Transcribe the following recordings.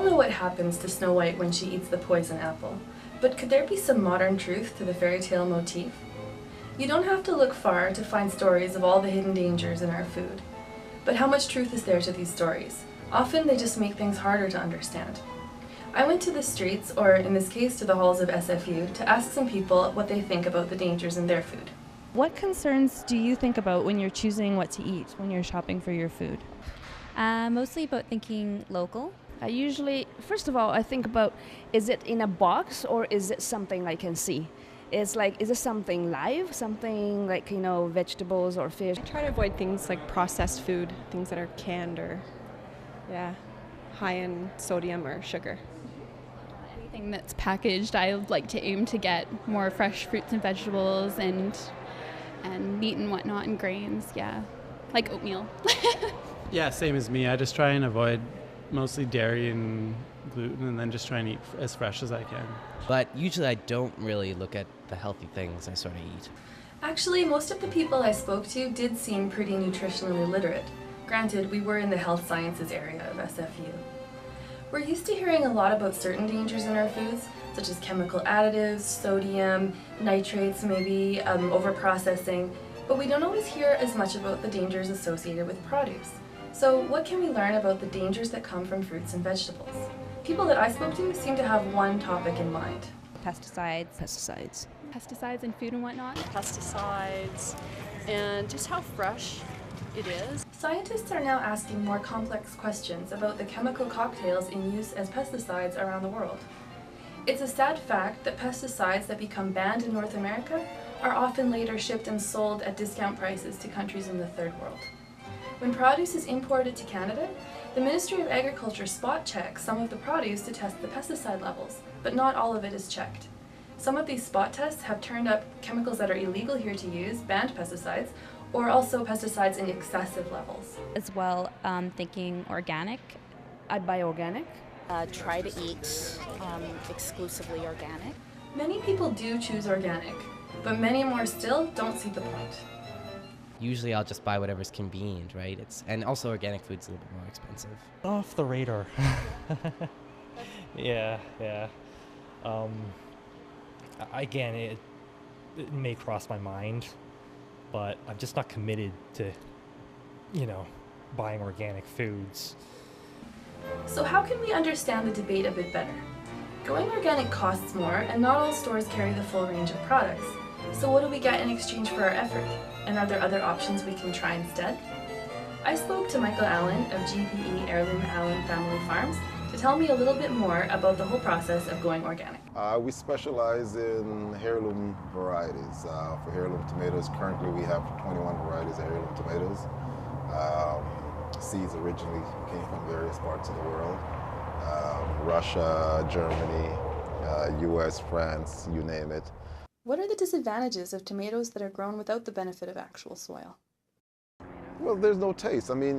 all know what happens to Snow White when she eats the poison apple, but could there be some modern truth to the fairy tale motif? You don't have to look far to find stories of all the hidden dangers in our food. But how much truth is there to these stories? Often they just make things harder to understand. I went to the streets, or in this case to the halls of SFU, to ask some people what they think about the dangers in their food. What concerns do you think about when you're choosing what to eat, when you're shopping for your food? Mostly about thinking local. I usually, first of all, I think about, is it in a box or is it something I can see? It's like, is it something live, something like, vegetables or fish? I try to avoid things like processed food, things that are canned or, high in sodium or sugar. Anything that's packaged, I like to aim to get more fresh fruits and vegetables and meat and whatnot and grains, like oatmeal. Yeah, same as me. I just try and avoid mostly dairy and gluten and then just try and eat as fresh as I can. But usually I don't really look at the healthy things I sort of eat. Actually, most of the people I spoke to did seem pretty nutritionally literate. Granted, we were in the health sciences area of SFU. We're used to hearing a lot about certain dangers in our foods, such as chemical additives, sodium, nitrates maybe, overprocessing, but we don't always hear as much about the dangers associated with produce. So what can we learn about the dangers that come from fruits and vegetables? People that I spoke to seem to have one topic in mind. Pesticides. Pesticides in food and whatnot. Pesticides, and just how fresh it is. Scientists are now asking more complex questions about the chemical cocktails in use as pesticides around the world. It's a sad fact that pesticides that become banned in North America are often later shipped and sold at discount prices to countries in the Third World. When produce is imported to Canada, the Ministry of Agriculture spot checks some of the produce to test the pesticide levels, but not all of it is checked. Some of these spot tests have turned up chemicals that are illegal here to use, banned pesticides, or also pesticides in excessive levels. As well, thinking organic. I'd buy organic. Try to eat exclusively organic. Many people do choose organic, but many more still don't see the point. Usually I'll just buy whatever's convenient, right? And also organic food's a little bit more expensive. Off the radar. Yeah. Again, it may cross my mind, but I'm just not committed to, buying organic foods. So how can we understand the debate a bit better? Going organic costs more, and not all stores carry the full range of products. So what do we get in exchange for our effort? And are there other options we can try instead? I spoke to Michael Allen of GPE Heirloom Allen Family Farms to tell me a little bit more about the whole process of going organic. We specialize in heirloom varieties. For heirloom tomatoes, currently we have 21 varieties of heirloom tomatoes. Seeds originally came from various parts of the world. Russia, Germany, US, France, you name it. What are the disadvantages of tomatoes that are grown without the benefit of actual soil? Well, there's no taste. I mean,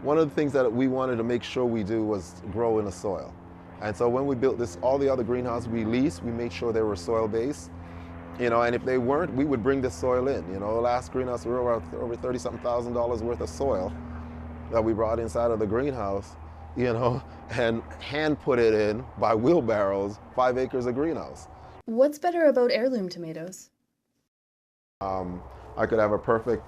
one of the things that we wanted to make sure we do was grow in the soil. And so when we built this, all the other greenhouses we leased, we made sure they were soil-based. And if they weren't, we would bring the soil in. The last greenhouse, we were over $30-something thousand worth of soil that we brought inside of the greenhouse, and hand put it in by wheelbarrows, 5 acres of greenhouse. What's better about heirloom tomatoes? I could have a perfect,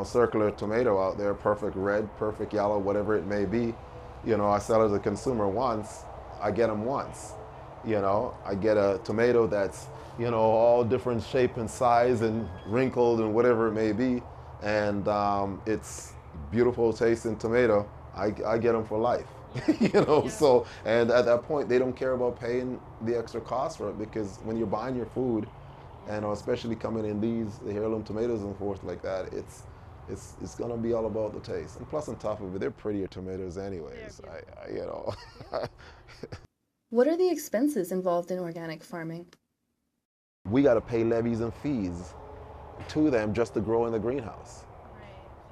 circular tomato out there, perfect red, perfect yellow, whatever it may be. I sell it as a consumer once, I get them once. I get a tomato that's, all different shape and size and wrinkled and whatever it may be. And it's beautiful tasting tomato. I get them for life. So, and at that point, they don't care about paying the extra cost for it, because when you're buying your food, and especially coming in the heirloom tomatoes and forth like that, it's gonna be all about the taste. And plus on top of it, they're prettier tomatoes anyways. What are the expenses involved in organic farming? We gotta pay levies and fees to them just to grow in the greenhouse.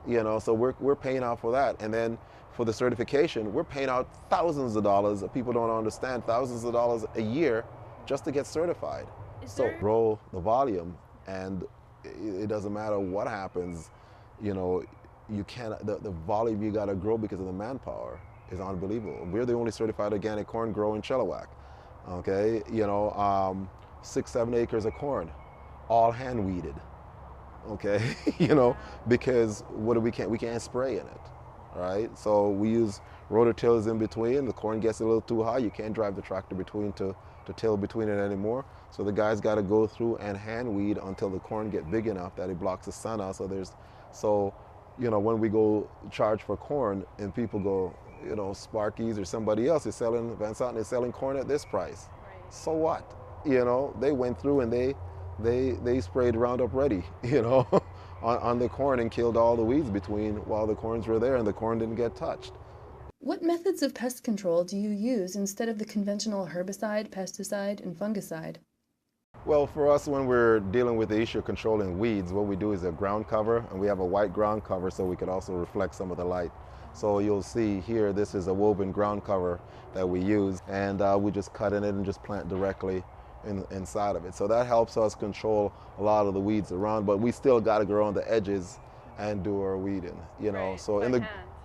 So we're paying out for that. And then for the certification, we're paying out thousands of dollars. People don't understand, thousands of dollars a year just to get certified. So grow the volume, and it doesn't matter what happens, you can't, the volume you gotta grow because of the manpower. is unbelievable. We're the only certified organic corn grower in Chilliwack. Okay, 6-7 acres of corn, all hand weeded. Okay, because we can't spray in it, right? So we use rototillers in between. The corn gets a little too high, you can't drive the tractor to till between it anymore. So the guys got to go through and hand weed until the corn get big enough that it blocks the sun out. So when we go charge for corn and people go, Sparky's or somebody else is selling, Van Santen is selling corn at this price. Right. So what? They went through and they sprayed Roundup Ready, on the corn and killed all the weeds while the corns were there and the corn didn't get touched. What methods of pest control do you use instead of the conventional herbicide, pesticide, and fungicide? Well, for us, when we're dealing with the issue of controlling weeds, what we do is a ground cover, and we have a white ground cover so we can also reflect some of the light. So you'll see here, this is a woven ground cover that we use, and we just cut in it and just plant directly inside of it. So that helps us control a lot of the weeds around, but we still got to go on the edges and do our weeding, Right, so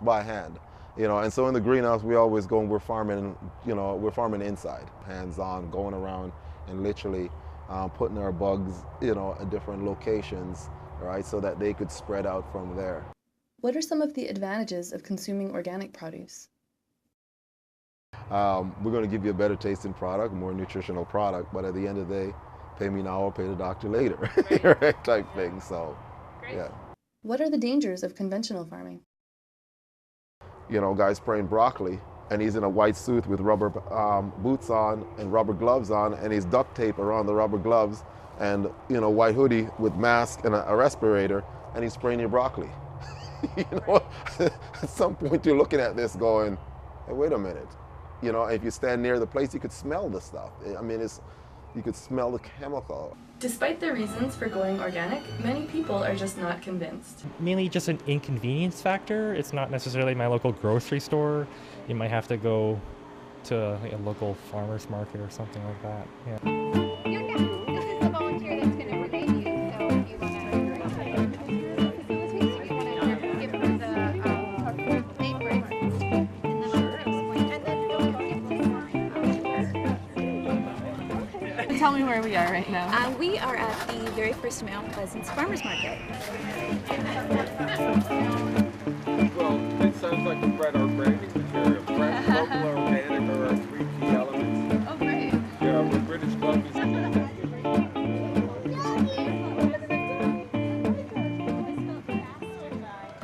by hand. And so in the greenhouse, we always go and we're farming inside, hands-on, going around and literally putting our bugs, at different locations, right, so that they could spread out from there. What are some of the advantages of consuming organic produce? We're going to give you a better tasting product, more nutritional product, but at the end of the day, pay me now or pay the doctor later, right, type thing. So, Great. Yeah. What are the dangers of conventional farming? Guy's spraying broccoli, and he's in a white suit with rubber boots on and rubber gloves on, and he's duct tape around the rubber gloves, and white hoodie with mask and a respirator, and he's spraying your broccoli. At some point you're looking at this going, hey, wait a minute. If you stand near the place, you could smell the stuff. You could smell the chemical. Despite the reasons for going organic, many people are just not convinced. Mainly just an inconvenience factor. It's not necessarily my local grocery store. You might have to go to a local farmer's market or something like that. Yeah. This is the volunteer that's going to relay you, so if you want to give her the apron. Tell me where we are right now. We are at the very first Mount Pleasant's Farmers Market. Well, it sounds like we've read our branding material. Fresh, local, organic are our 3 key elements. Oh, great. Yeah, we're British Columbia's.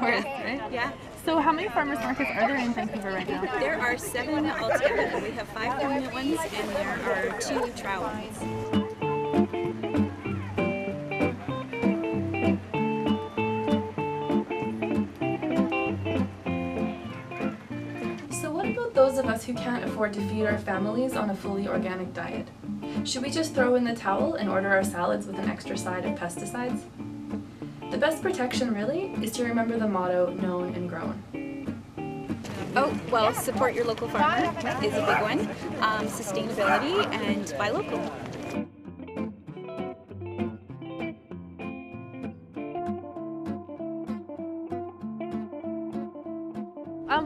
Right? Yeah. So how many farmers markets are there in Vancouver right now? There are 7 altogether. We have 5 permanent ones and there are 2 trial ones. So what about those of us who can't afford to feed our families on a fully organic diet? Should we just throw in the towel and order our salads with an extra side of pesticides? The best protection, really, is to remember the motto, known and grown. Oh, well, support your local farmer is a big one. Sustainability and buy local.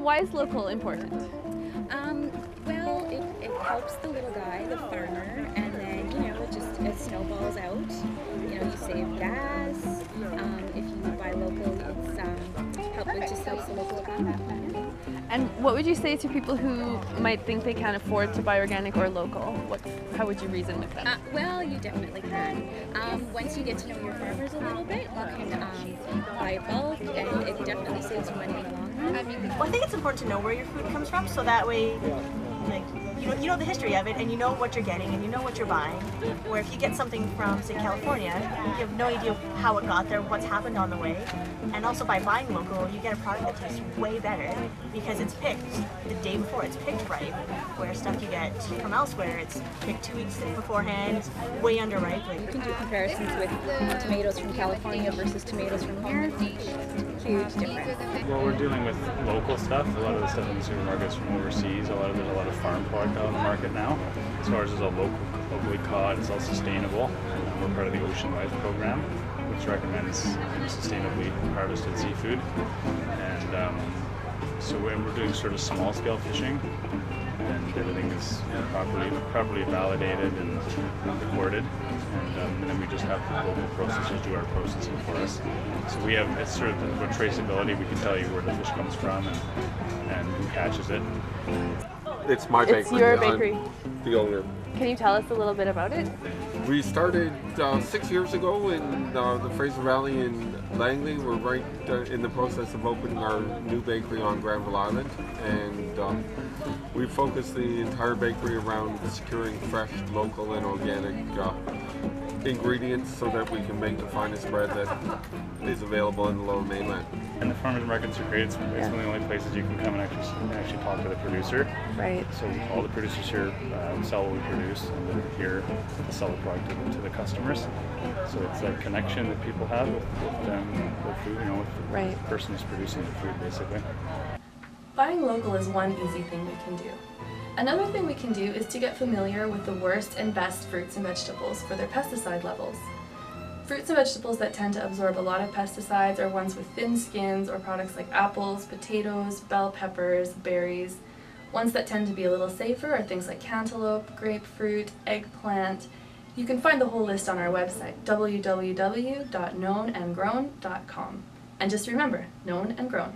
Why is local important? Well, it helps the little guy, the farmer, and then, it snowballs out. You save gas. If you buy local, it just helps the local economy. And what would you say to people who might think they can't afford to buy organic or local? How would you reason with them? Well, you definitely can. Once you get to know your farmers a little bit, you can buy bulk, and it definitely saves you money in the long run. Well, I think it's important to know where your food comes from, so that way, you know the history of it, and you know what you're getting, and you know what you're buying. Where if you get something from, say, California, you have no idea how it got there, what's happened on the way. And also by buying local, you get a product that tastes way better because it's picked the day before, it's picked ripe. Where stuff you get from elsewhere, it's picked 2 weeks beforehand, way underripe. You can do comparisons with tomatoes from California versus tomatoes from here. Huge difference. Well, we're dealing with local stuff. A lot of the stuff in the supermarkets from overseas. There's a lot of farm product out on the market now. As far as it's all locally caught, it's all sustainable. And we're part of the Ocean Life program, which recommends sustainably harvested seafood. And So we're doing sort of small scale fishing, and everything is properly validated and recorded, and then we just have the local processors do our processing for us. So we have, it's sort of about traceability. We can tell you where the fish comes from and who catches it. It's my bakery. It's your bakery. I'm the owner. Can you tell us a little bit about it? We started 6 years ago in the Fraser Valley in Langley. We're right in the process of opening our new bakery on Granville Island, and we focus the entire bakery around securing fresh, local, and organic ingredients so that we can make the finest bread that is available in the Lower Mainland. And the farmers markets are great. It's one of the only places you can come and actually talk to the producer. Right. So all the producers here sell what we produce, and then here sell the product to the customers. So it's that connection that people have with food, with the person who's producing the food, basically. Buying local is one easy thing we can do. Another thing we can do is to get familiar with the worst and best fruits and vegetables for their pesticide levels. Fruits and vegetables that tend to absorb a lot of pesticides are ones with thin skins, or products like apples, potatoes, bell peppers, berries. Ones that tend to be a little safer are things like cantaloupe, grapefruit, eggplant. You can find the whole list on our website, www.knownandgrown.com. And just remember, known and grown.